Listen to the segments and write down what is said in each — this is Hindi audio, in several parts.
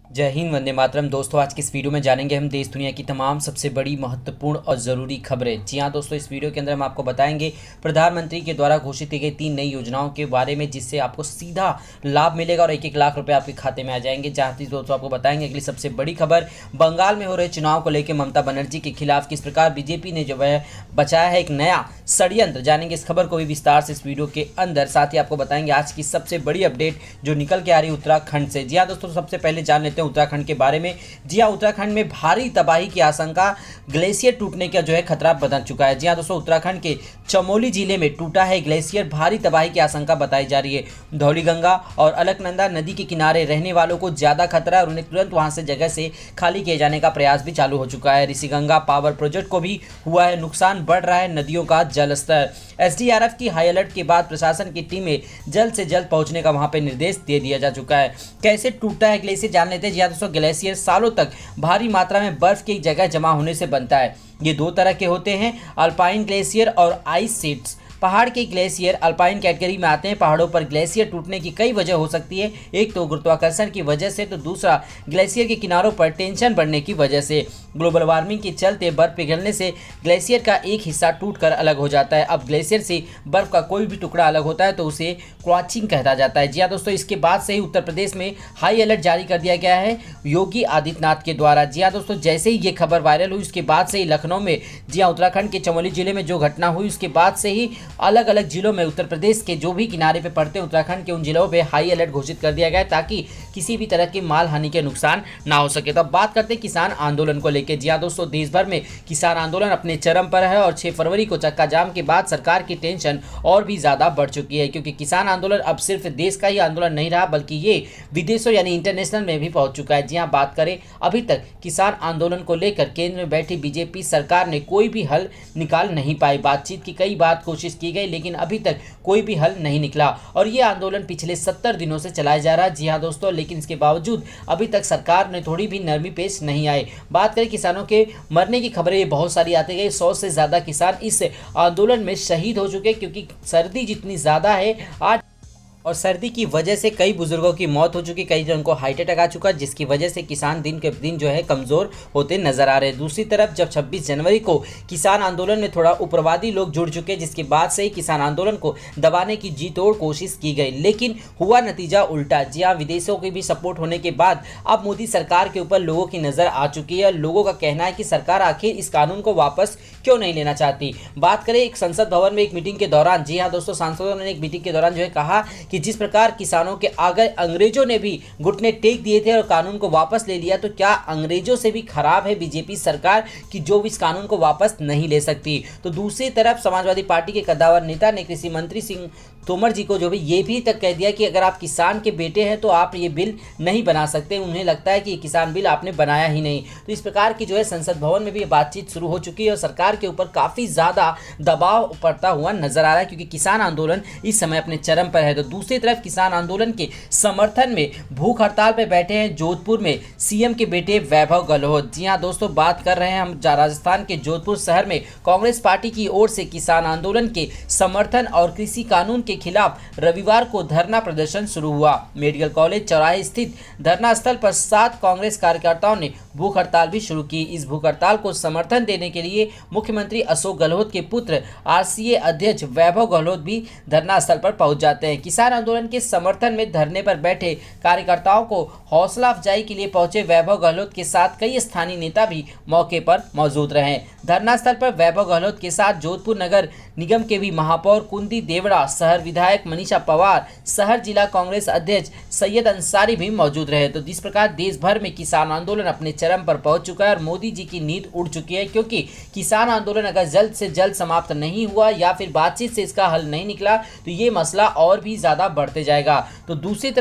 जय हिंद, वंदे मातरम। दोस्तों, आज की इस वीडियो में जानेंगे हम देश दुनिया की तमाम सबसे बड़ी, महत्वपूर्ण और ज़रूरी खबरें। जी हाँ दोस्तों, इस वीडियो के अंदर हम आपको बताएंगे प्रधानमंत्री के द्वारा घोषित की गई 3 नई योजनाओं के बारे में, जिससे आपको सीधा लाभ मिलेगा और 1-1 लाख रुपए आपके खाते में आ जाएंगे। जहाँ दोस्तों आपको बताएंगे अगली सबसे बड़ी खबर, बंगाल में हो रहे चुनाव को लेकर ममता बनर्जी के खिलाफ किस प्रकार बीजेपी ने जो है बचाया है एक नया षड्यंत्र। जानेंगे इस खबर को भी विस्तार से इस वीडियो के अंदर। साथ ही आपको बताएंगे आज की सबसे बड़ी अपडेट जो निकल के आ रही है उत्तराखंड से। जी हाँ दोस्तों, सबसे पहले जान लेते हैं उत्तराखंड के बारे में। जी हाँ, उत्तराखंड में भारी तबाही की आशंका, ग्लेशियर टूटने का जो है खतरा बन चुका है। जी हाँ दोस्तों, उत्तराखंड के चमोली जिले में टूटा है ग्लेशियर, भारी तबाही की आशंका बताई जा रही है। धौलीगंगा और अलकनंदा नदी के किनारे रहने वालों को ज्यादा खतरा है और उन्हें तुरंत वहां से जगह से खाली किए जाने का प्रयास भी चालू हो चुका है। ऋषिगंगा पावर प्रोजेक्ट को भी हुआ है नुकसान, बढ़ रहा है नदियों का जलस्तर। एसडीआरएफ की हाई अलर्ट के बाद प्रशासन की टीमें जल्द से जल्द पहुंचने का वहां पे निर्देश दे दिया जा चुका है। कैसे टूटा है ग्लेशियर जान लेते हैं। जी हाँ दोस्तों, ग्लेशियर सालों तक भारी मात्रा में बर्फ की जगह जमा होने से बनता है। ये 2 तरह के होते हैं, अल्पाइन ग्लेशियर और आइस शीट्स। पहाड़ के ग्लेशियर अल्पाइन कैटेगरी में आते हैं। पहाड़ों पर ग्लेशियर टूटने की कई वजह हो सकती है। एक तो गुरुत्वाकर्षण की वजह से, तो दूसरा ग्लेशियर के किनारों पर टेंशन बढ़ने की वजह से। ग्लोबल वार्मिंग के चलते बर्फ पिघलने से ग्लेशियर का एक हिस्सा टूटकर अलग हो जाता है। अब ग्लेशियर से बर्फ का कोई भी टुकड़ा अलग होता है तो उसे क्रॉचिंग कहता जाता है। जी हाँ दोस्तों, इसके बाद से ही उत्तर प्रदेश में हाई अलर्ट जारी कर दिया गया है योगी आदित्यनाथ के द्वारा। जी हाँ दोस्तों, जैसे ही ये खबर वायरल हुई उसके बाद से ही लखनऊ में, जी हाँ उत्तराखंड के चमोली जिले में जो घटना हुई उसके बाद से ही अलग अलग जिलों में उत्तर प्रदेश के जो भी किनारे पे पड़ते हैं उत्तराखंड के, उन जिलों पे हाई अलर्ट घोषित कर दिया गया है ताकि किसी भी तरह की माल हानि के नुकसान ना हो सके। तो अब बात करते हैं किसान आंदोलन को लेकर। जी हाँ दोस्तों, देश भर में किसान आंदोलन अपने चरम पर है और 6 फरवरी को चक्का जाम के बाद सरकार की टेंशन और भी ज्यादा बढ़ चुकी है, क्योंकि किसान आंदोलन अब सिर्फ देश का ही आंदोलन नहीं रहा बल्कि ये विदेशों यानी इंटरनेशनल में भी पहुंच चुका है। जी हाँ, बात करें अभी तक किसान आंदोलन को लेकर केंद्र में बैठी बीजेपी सरकार ने कोई भी हल निकाल नहीं पाई। बातचीत की कई बार कोशिश की गई लेकिन अभी तक कोई भी हल नहीं निकला और ये आंदोलन पिछले 70 दिनों से चलाया जा रहा है। जी हाँ दोस्तों, लेकिन इसके बावजूद अभी तक सरकार ने थोड़ी भी नरमी पेश नहीं आई। बात करें किसानों के मरने की खबरें बहुत सारी आती गई। 100 से ज्यादा किसान इस आंदोलन में शहीद हो चुके, क्योंकि सर्दी जितनी ज्यादा है आज और सर्दी की वजह से कई बुजुर्गों की मौत हो चुकी, कई जन को हार्ट अटैक आ चुका, जिसकी वजह से किसान दिन के दिन जो है कमज़ोर होते नजर आ रहे हैं। दूसरी तरफ जब 26 जनवरी को किसान आंदोलन में थोड़ा उग्रवादी लोग जुड़ चुके, जिसके बाद से ही किसान आंदोलन को दबाने की जी तोड़ कोशिश की गई, लेकिन हुआ नतीजा उल्टा। जी हाँ, विदेशों की भी सपोर्ट होने के बाद अब मोदी सरकार के ऊपर लोगों की नज़र आ चुकी है। लोगों का कहना है कि सरकार आखिर इस कानून को वापस क्यों नहीं लेना चाहती। बात करें एक संसद भवन में एक मीटिंग के दौरान, जी हाँ दोस्तों, सांसदों ने एक मीटिंग के दौरान जो है कहा कि जिस प्रकार किसानों के आगे अंग्रेजों ने भी घुटने टेक दिए थे और कानून को वापस ले लिया, तो क्या अंग्रेजों से भी खराब है बीजेपी सरकार कि जो इस कानून को वापस नहीं ले सकती। तो दूसरी तरफ समाजवादी पार्टी के कद्दावर नेता ने कृषि मंत्री सिंह तोमर जी को जो भी ये भी तक कह दिया कि अगर आप किसान के बेटे हैं तो आप ये बिल नहीं बना सकते। उन्हें लगता है कि ये किसान बिल आपने बनाया ही नहीं। तो इस प्रकार की जो है संसद भवन में भी बातचीत शुरू हो चुकी है और सरकार के ऊपर काफ़ी ज़्यादा दबाव पड़ता हुआ नजर आ रहा है, क्योंकि किसान आंदोलन इस समय अपने चरम पर है। तो दूसरी तरफ किसान आंदोलन के समर्थन में भूख हड़ताल पर बैठे हैं जोधपुर में सीएम के बेटे वैभव गहलोत। जी हाँ दोस्तों, बात कर रहे हैं हम राजस्थान के जोधपुर शहर में कांग्रेस पार्टी की ओर से किसान आंदोलन के समर्थन और कृषि कानून के खिलाफ रविवार को धरना प्रदर्शन शुरू हुआ। मेडिकल कॉलेज चौराहे स्थित धरना स्थल पर 7 कांग्रेस कार्यकर्ताओं ने भूख हड़ताल भी शुरू की। इस भूख हड़ताल को समर्थन देने के लिए मुख्यमंत्री अशोक गहलोत के पुत्र आरसीए अध्यक्ष वैभव गहलोत भी धरना स्थल पर पहुंच जाते हैं। किसान आंदोलन के समर्थन में धरने पर बैठे कार्यकर्ताओं को हौसला अफजाई के लिए पहुंचे वैभव गहलोत के साथ कई स्थानीय नेता भी मौके पर मौजूद रहे। धरना स्थल पर वैभव गहलोत के साथ जोधपुर नगर निगम के भी महापौर कुंदी देवड़ा, शहर विधायक मनीषा पवार, शहर जिला कांग्रेस अध्यक्ष सैयद अंसारी भी मौजूद रहे। तो जिस प्रकार देश भर में किसान आंदोलन अपने चरम पर पहुंच चुका है और मोदी जी की नींद उड़ चुकी है, क्योंकि किसान आंदोलन अगर जल्द से जल्द समाप्त नहीं हुआ या फिर बातचीत से इसका हल नहीं निकला तो ये मसला और भी ज्यादा बढ़ते जाएगा। तो दूसरी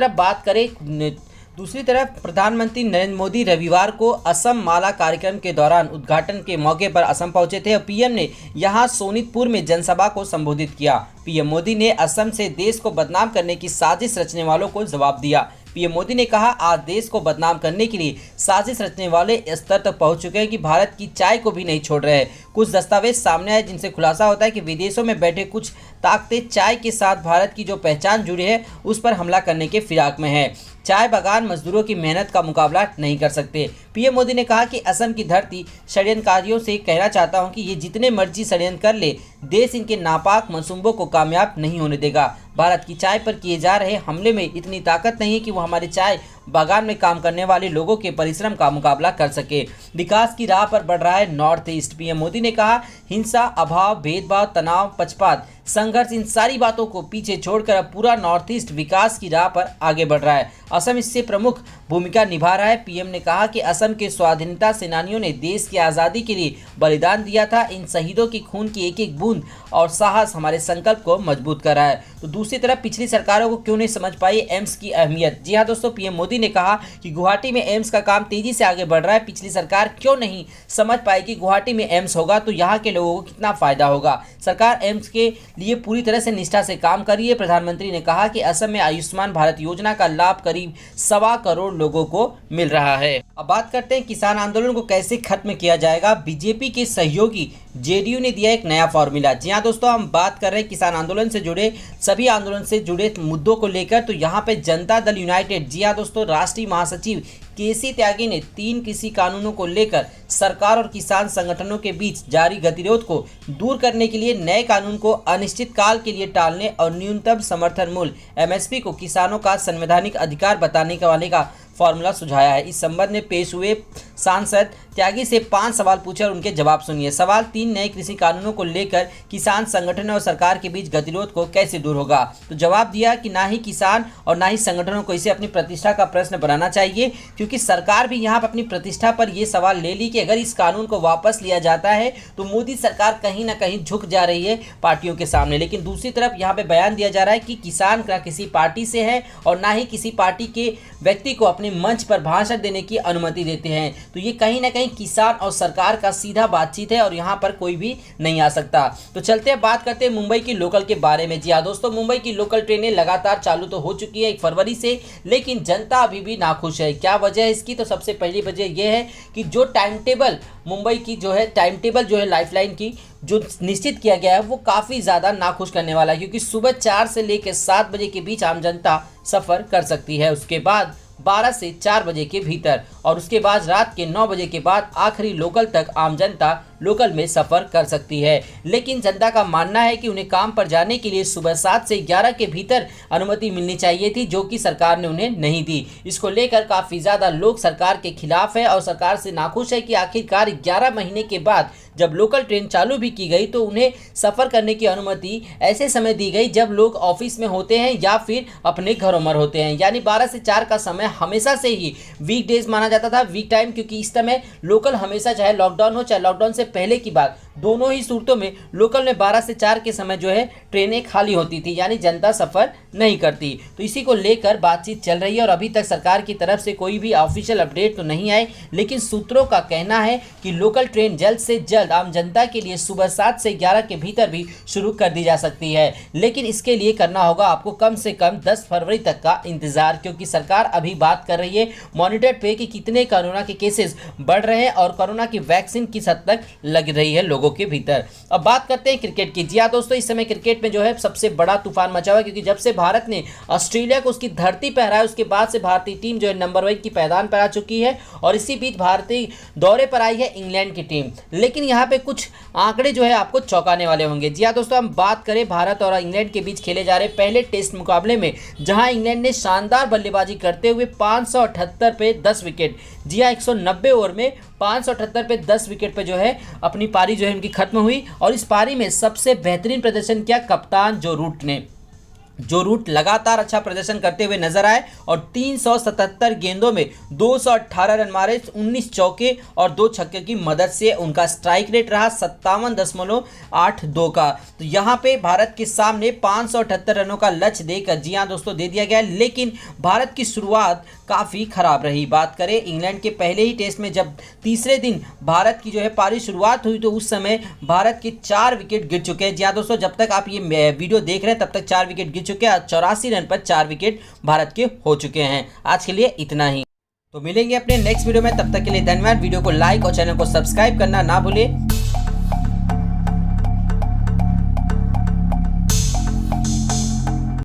तरफ प्रधानमंत्री नरेंद्र मोदी रविवार को असम माला कार्यक्रम के दौरान उद्घाटन के मौके पर असम पहुंचे थे और पीएम ने यहां सोनितपुर में जनसभा को संबोधित किया। पीएम मोदी ने असम से देश को बदनाम करने की साजिश रचने वालों को जवाब दिया। पीएम मोदी ने कहा, आज देश को बदनाम करने के लिए साजिश रचने वाले स्तर तक पहुंच चुके हैं कि भारत की चाय को भी नहीं छोड़ रहे हैं। कुछ दस्तावेज सामने आए जिनसे खुलासा होता है कि विदेशों में बैठे कुछ ताकतें चाय के साथ भारत की जो पहचान जुड़ी है उस पर हमला करने के फिराक में है। चाय बागान मजदूरों की मेहनत का मुकाबला नहीं कर सकते। पीएम मोदी ने कहा कि असम की धरती षड्यंत्रकारियों से कहना चाहता हूं कि ये जितने मर्जी षड्यंत्र कर ले, देश इनके नापाक मंसूबों को कामयाब नहीं होने देगा। भारत की चाय पर किए जा रहे हमले में इतनी ताकत नहीं है कि वो हमारे चाय बागान में काम करने वाले लोगों के परिश्रम का मुकाबला कर सके। विकास की राह पर बढ़ रहा है नॉर्थ ईस्ट। पीएम मोदी ने कहा, हिंसा, अभाव, भेदभाव, तनाव, पक्षपात, संघर्ष, इन सारी बातों को पीछे छोड़कर अब पूरा नॉर्थ ईस्ट विकास की राह पर आगे बढ़ रहा है। असम इससे प्रमुख भूमिका निभा रहा है। पीएम ने कहा कि असम के स्वाधीनता सेनानियों ने देश की आज़ादी के लिए बलिदान दिया था। इन शहीदों की खून की एक एक बूंद और साहस हमारे संकल्प को मजबूत कर रहा है। तो दूसरी तरफ पिछली सरकारों को क्यों नहीं समझ पाई एम्स की अहमियत। जी हाँ दोस्तों, पीएम मोदी ने कहा कि गुवाहाटी में एम्स का काम तेजी से आगे बढ़ रहा है। पिछली सरकार क्यों नहीं समझ पाई कि गुवाहाटी में एम्स होगा तो यहाँ के लोगों को कितना फायदा होगा। सरकार एम्स के लिए पूरी तरह से निष्ठा से काम कर रही है। प्रधानमंत्री ने कहा कि असम में आयुष्मान भारत योजना का लाभ करीब 1.25 करोड़ लोगों को मिल रहा है। अब बात करते हैं किसान आंदोलन को कैसे खत्म किया जाएगा। बीजेपी के सहयोगी जेडीयू ने दिया एक नया फॉर्मूला। जी हाँ दोस्तों, हम बात कर रहे हैं किसान आंदोलन से जुड़े सभी आंदोलन से जुड़े मुद्दों को लेकर। तो यहाँ पे जनता दल यूनाइटेड, जी हाँ दोस्तों, राष्ट्रीय महासचिव केसी त्यागी ने 3 कृषि कानूनों को लेकर सरकार और किसान संगठनों के बीच जारी गतिरोध को दूर करने के लिए नए कानून को अनिश्चित काल के लिए टालने और न्यूनतम समर्थन मूल्य एमएसपी को किसानों का संवैधानिक अधिकार बताने वाले का फॉर्मूला सुझाया है। इस संबंध में पेश हुए सांसद त्यागी से 5 सवाल पूछे और उनके जवाब सुनिए। सवाल 3, नए कृषि कानूनों को लेकर किसान संगठनों और सरकार के बीच गतिरोध को कैसे दूर होगा। तो जवाब दिया कि ना ही किसान और ना ही संगठनों को इसे अपनी प्रतिष्ठा का प्रश्न बनाना चाहिए, क्योंकि सरकार भी यहाँ पर अपनी प्रतिष्ठा पर यह सवाल ले ली कि अगर इस कानून को वापस लिया जाता है तो मोदी सरकार कहीं ना कहीं झुक जा रही है पार्टियों के सामने। लेकिन दूसरी तरफ यहाँ पे बयान दिया जा रहा है कि किसान ना किसी पार्टी से है और ना ही किसी पार्टी के व्यक्ति को अपने मंच पर भाषण देने की अनुमति देते हैं। तो ये कहीं ना कहीं किसान और सरकार का सीधा बातचीत है और यहाँ पर कोई भी नहीं आ सकता। तो चलते हैं बात करते हैं मुंबई की लोकल के बारे में। जी हाँ दोस्तों, मुंबई की लोकल ट्रेनें लगातार चालू तो हो चुकी है 1 फरवरी से, लेकिन जनता अभी भी नाखुश है। क्या वजह है इसकी? तो सबसे पहली वजह यह है कि जो टाइम टेबल मुंबई की जो है टाइम टेबल जो है लाइफलाइन की जो निश्चित किया गया है वो काफ़ी ज़्यादा नाखुश करने वाला है, क्योंकि सुबह 4 से लेकर 7 बजे के बीच आम जनता सफ़र कर सकती है। उसके बाद 12 से 4 बजे के भीतर और उसके बाद रात के 9 बजे के बाद आखिरी लोकल तक आम जनता लोकल में सफ़र कर सकती है। लेकिन जनता का मानना है कि उन्हें काम पर जाने के लिए सुबह 7 से 11 के भीतर अनुमति मिलनी चाहिए थी, जो कि सरकार ने उन्हें नहीं दी। इसको लेकर काफ़ी ज़्यादा लोग सरकार के खिलाफ है और सरकार से नाखुश है कि आखिरकार 11 महीने के बाद जब लोकल ट्रेन चालू भी की गई तो उन्हें सफ़र करने की अनुमति ऐसे समय दी गई जब लोग ऑफिस में होते हैं या फिर अपने घरों में होते हैं। यानी 12 से 4 का समय हमेशा से ही वीक डेज माना जाता था, वीक टाइम, क्योंकि इस समय लोकल हमेशा चाहे लॉकडाउन हो चाहे लॉकडाउन से पहले की बात, दोनों ही सूरतों में लोकल में 12 से 4 के समय जो है ट्रेनें खाली होती थी, यानी जनता सफ़र नहीं करती। तो इसी को लेकर बातचीत चल रही है और अभी तक सरकार की तरफ से कोई भी ऑफिशियल अपडेट तो नहीं आए, लेकिन सूत्रों का कहना है कि लोकल ट्रेन जल्द से जल्द आम जनता के लिए सुबह 7 से 11 के भीतर भी शुरू कर दी जा सकती है। लेकिन इसके लिए करना होगा आपको कम से कम 10 फरवरी तक का इंतजार, क्योंकि सरकार अभी बात कर रही है मॉनिटर्ड पे कि कितने कोरोना के केसेस बढ़ रहे हैं और कोरोना की वैक्सीन किस हद तक लग रही है लोगों के भीतर। अब बात करते हैं क्रिकेट की। जी हाँ दोस्तों, इस समय क्रिकेट में जो है सबसे बड़ा तूफान मचा हुआ है, क्योंकि जब से भारत ने ऑस्ट्रेलिया को उसकी धरती पर हराया उसके बाद से भारतीय टीम जो है नंबर 1 की पैदान पर आ चुकी है और इसी बीच भारतीय दौरे पर आई है इंग्लैंड की टीम। लेकिन यहाँ पे कुछ आंकड़े जो है आपको चौंकाने वाले होंगे। जी हाँ दोस्तों, हम बात करें भारत और इंग्लैंड के बीच खेले जा रहे पहले टेस्ट मुकाबले में, जहां इंग्लैंड ने शानदार बल्लेबाजी करते हुए 578 पे 10 विकेट, जी हाँ 190 ओवर में 578 पे 10 विकेट पे जो है अपनी पारी जो है उनकी खत्म हुई। और इस पारी में सबसे बेहतरीन प्रदर्शन किया कप्तान जो रूट लगातार अच्छा प्रदर्शन करते हुए नजर आए और 377 गेंदों में 218 रन मारे, 19 चौके और 2 छक्के की मदद से उनका स्ट्राइक रेट रहा 57.82 का। तो यहाँ पे भारत के सामने 578 रनों का लक्ष्य देकर जी हाँ दोस्तों दे दिया गया, लेकिन भारत की शुरुआत काफ़ी खराब रही। बात करें इंग्लैंड के पहले ही टेस्ट में जब तीसरे दिन भारत की जो है पारी शुरुआत हुई तो उस समय भारत के 4 विकेट गिर चुके हैं। जी हाँ दोस्तों, जब तक आप ये वीडियो देख रहे हैं तब तक 4 विकेट गिर चुके हैं। 84 रन पर 4 विकेट भारत के हो चुके हैं। आज के लिए इतना ही, तो मिलेंगे अपने नेक्स्ट वीडियो में। तब तक के लिए धन्यवाद। वीडियो को लाइक और चैनल को सब्सक्राइब करना ना भूलें।